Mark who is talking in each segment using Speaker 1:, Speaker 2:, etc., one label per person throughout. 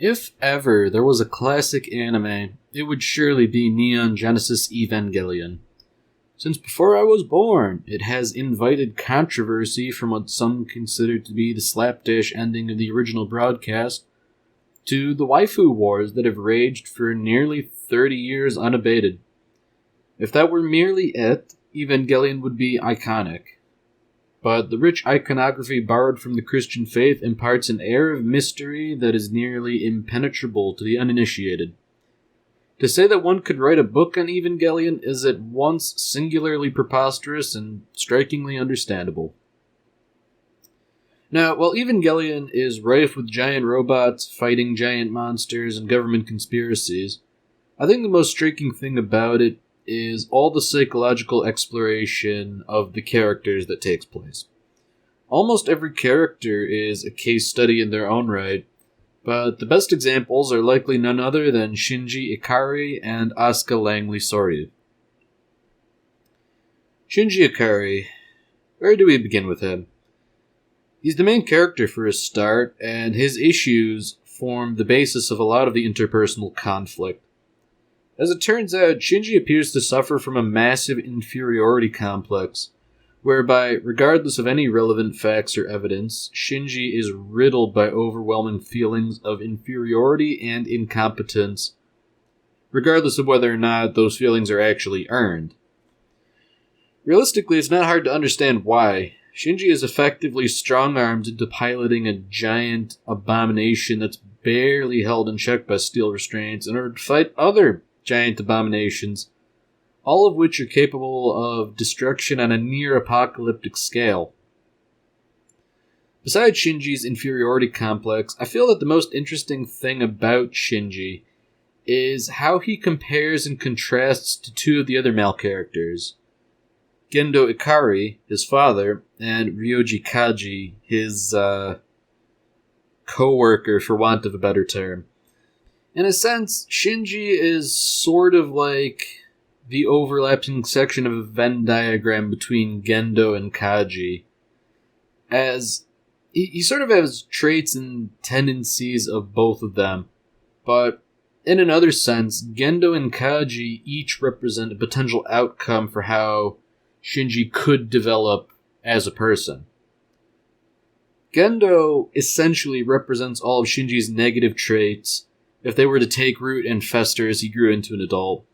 Speaker 1: If ever there was a classic anime, it would surely be Neon Genesis Evangelion. Since before I was born, it has invited controversy from what some consider to be the slapdash ending of the original broadcast, to the waifu wars that have raged for nearly 30 years unabated. If that were merely it, Evangelion would be iconic. But the rich iconography borrowed from the Christian faith imparts an air of mystery that is nearly impenetrable to the uninitiated. To say that one could write a book on Evangelion is at once singularly preposterous and strikingly understandable. Now, while Evangelion is rife with giant robots fighting giant monsters and government conspiracies, I think the most striking thing about it is all the psychological exploration of the characters that takes place. Almost every character is a case study in their own right, but the best examples are likely none other than Shinji Ikari and Asuka Langley Soryu. Shinji Ikari, where do we begin with him? He's the main character for a start, and his issues form the basis of a lot of the interpersonal conflict. As it turns out, Shinji appears to suffer from a massive inferiority complex, whereby, regardless of any relevant facts or evidence, Shinji is riddled by overwhelming feelings of inferiority and incompetence, regardless of whether or not those feelings are actually earned. Realistically, it's not hard to understand why. Shinji is effectively strong-armed into piloting a giant abomination that's barely held in check by steel restraints in order to fight other giant abominations, all of which are capable of destruction on a near-apocalyptic scale. Besides Shinji's inferiority complex, I feel that the most interesting thing about Shinji is how he compares and contrasts to two of the other male characters, Gendo Ikari, his father, and Ryoji Kaji, his co-worker, for want of a better term. In a sense, Shinji is sort of like the overlapping section of a Venn diagram between Gendo and Kaji, as he sort of has traits and tendencies of both of them, but in another sense, Gendo and Kaji each represent a potential outcome for how Shinji could develop as a person. Gendo essentially represents all of Shinji's negative traits if they were to take root and fester as he grew into an adult.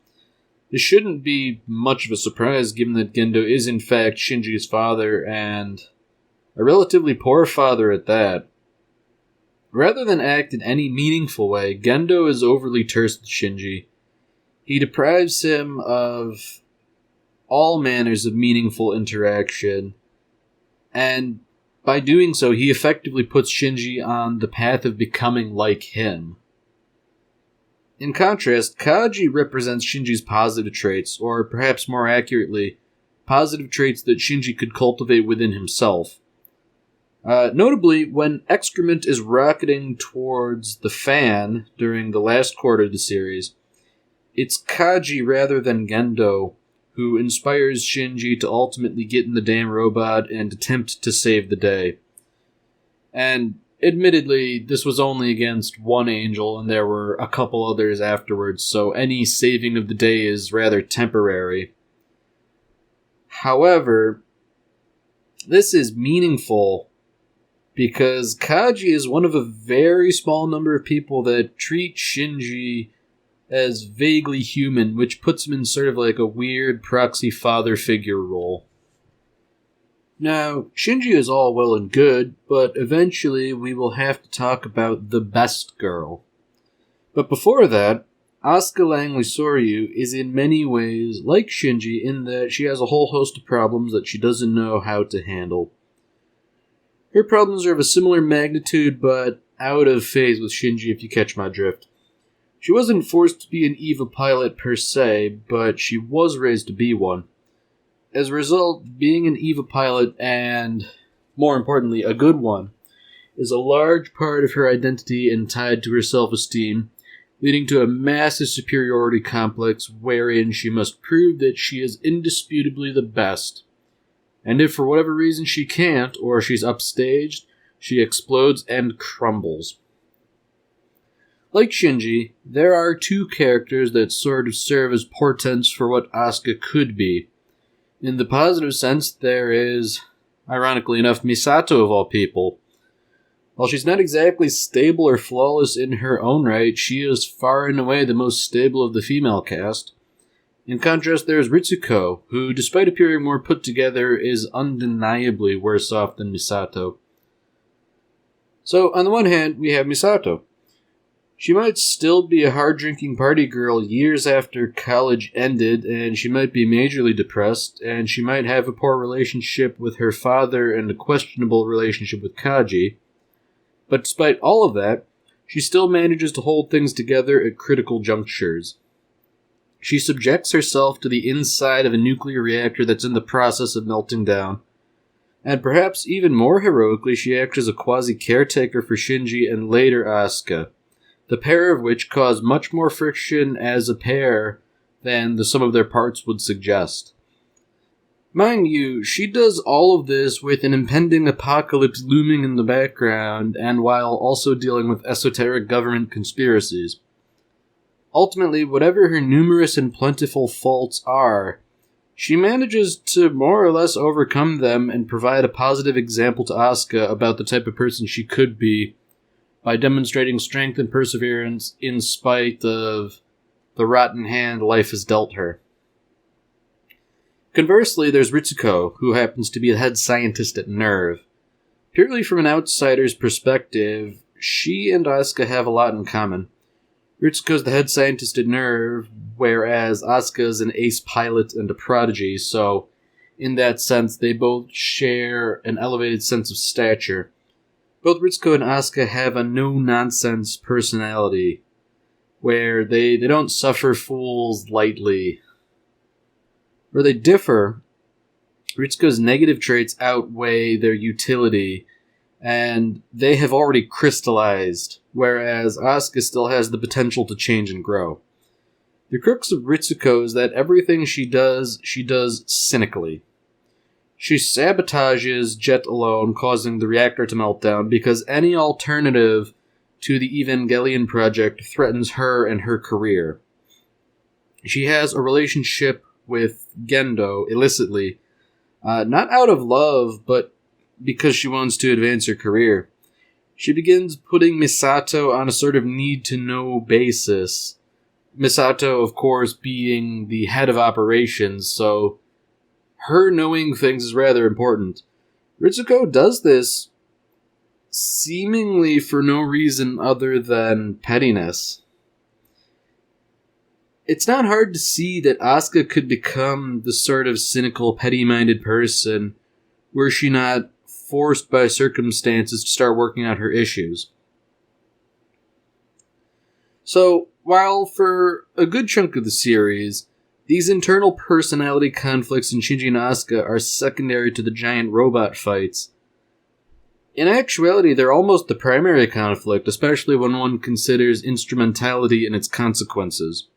Speaker 1: This shouldn't be much of a surprise given that Gendo is in fact Shinji's father, and a relatively poor father at that. Rather than act in any meaningful way, Gendo is overly terse with Shinji. He deprives him of all manners of meaningful interaction, and by doing so, he effectively puts Shinji on the path of becoming like him. In contrast, Kaji represents Shinji's positive traits, or perhaps more accurately, positive traits that Shinji could cultivate within himself. Notably, when excrement is rocketing towards the fan during the last quarter of the series, it's Kaji rather than Gendo who inspires Shinji to ultimately get in the damn robot and attempt to save the day. And admittedly, this was only against one angel, and there were a couple others afterwards, so any saving of the day is rather temporary. However, this is meaningful because Kaji is one of a very small number of people that treat Shinji as vaguely human, which puts him in sort of like a weird proxy father figure role. Now, Shinji is all well and good, but eventually we will have to talk about the best girl. But before that, Asuka Langley Soryu is in many ways like Shinji in that she has a whole host of problems that she doesn't know how to handle. Her problems are of a similar magnitude, but out of phase with Shinji, if you catch my drift. She wasn't forced to be an EVA pilot per se, but she was raised to be one. As a result, being an EVA pilot, and more importantly, a good one, is a large part of her identity and tied to her self-esteem, leading to a massive superiority complex wherein she must prove that she is indisputably the best. And if for whatever reason she can't, or she's upstaged, she explodes and crumbles. Like Shinji, there are two characters that sort of serve as portents for what Asuka could be. In the positive sense, there is, ironically enough, Misato of all people. While she's not exactly stable or flawless in her own right, she is far and away the most stable of the female cast. In contrast, there's Ritsuko, who, despite appearing more put together, is undeniably worse off than Misato. So, on the one hand, we have Misato. She might still be a hard-drinking party girl years after college ended, and she might be majorly depressed, and she might have a poor relationship with her father and a questionable relationship with Kaji. But despite all of that, she still manages to hold things together at critical junctures. She subjects herself to the inside of a nuclear reactor that's in the process of melting down. And perhaps even more heroically, she acts as a quasi-caretaker for Shinji and later Asuka, the pair of which cause much more friction as a pair than the sum of their parts would suggest. Mind you, she does all of this with an impending apocalypse looming in the background, and while also dealing with esoteric government conspiracies. Ultimately, whatever her numerous and plentiful faults are, she manages to more or less overcome them and provide a positive example to Asuka about the type of person she could be, by demonstrating strength and perseverance in spite of the rotten hand life has dealt her. Conversely, there's Ritsuko, who happens to be the head scientist at NERV. Purely from an outsider's perspective, she and Asuka have a lot in common. Ritsuko's the head scientist at NERV, whereas Asuka's an ace pilot and a prodigy, so in that sense they both share an elevated sense of stature. Both Ritsuko and Asuka have a no-nonsense personality, where they don't suffer fools lightly. Where they differ, Ritsuko's negative traits outweigh their utility, and they have already crystallized, whereas Asuka still has the potential to change and grow. The crux of Ritsuko is that everything she does cynically. She sabotages Jet alone, causing the reactor to melt down, because any alternative to the Evangelion project threatens her and her career. She has a relationship with Gendo, illicitly, not out of love, but because she wants to advance her career. She begins putting Misato on a sort of need-to-know basis. Misato, of course, being the head of operations, so her knowing things is rather important. Ritsuko does this seemingly for no reason other than pettiness. It's not hard to see that Asuka could become the sort of cynical, petty-minded person were she not forced by circumstances to start working out her issues. So, while for a good chunk of the series, these internal personality conflicts in Shinji and Asuka are secondary to the giant robot fights, in actuality they're almost the primary conflict, especially when one considers instrumentality and its consequences.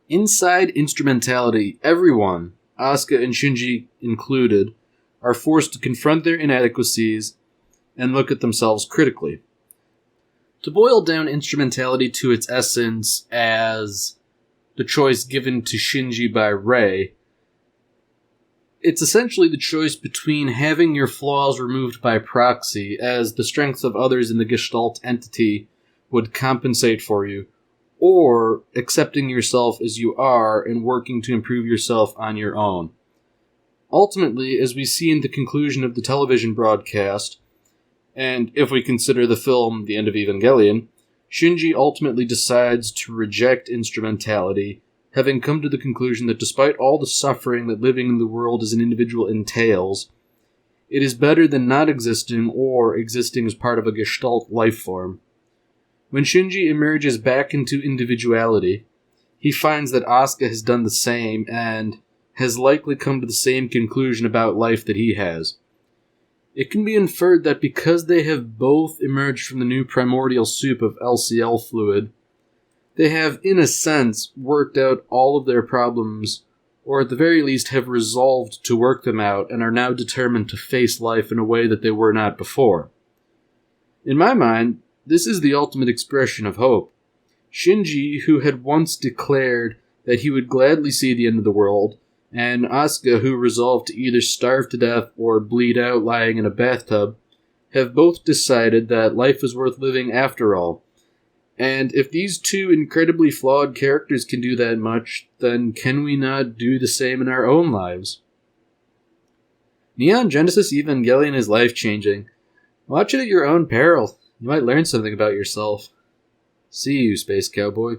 Speaker 1: Inside instrumentality, everyone, Asuka and Shinji included, are forced to confront their inadequacies and look at themselves critically. To boil down instrumentality to its essence as the choice given to Shinji by Rei, it's essentially the choice between having your flaws removed by proxy, as the strengths of others in the Gestalt entity would compensate for you, or accepting yourself as you are and working to improve yourself on your own. Ultimately, as we see in the conclusion of the television broadcast, and if we consider the film The End of Evangelion, Shinji ultimately decides to reject instrumentality, having come to the conclusion that despite all the suffering that living in the world as an individual entails, it is better than not existing or existing as part of a Gestalt life form. When Shinji emerges back into individuality, he finds that Asuka has done the same and has likely come to the same conclusion about life that he has. It can be inferred that because they have both emerged from the new primordial soup of LCL fluid, they have, in a sense, worked out all of their problems, or at the very least have resolved to work them out and are now determined to face life in a way that they were not before. In my mind, this is the ultimate expression of hope. Shinji, who had once declared that he would gladly see the end of the world, and Asuka, who resolved to either starve to death or bleed out lying in a bathtub, have both decided that life is worth living after all. And if these two incredibly flawed characters can do that much, then can we not do the same in our own lives? Neon Genesis Evangelion is life-changing. Watch it at your own peril. You might learn something about yourself. See you, Space Cowboy.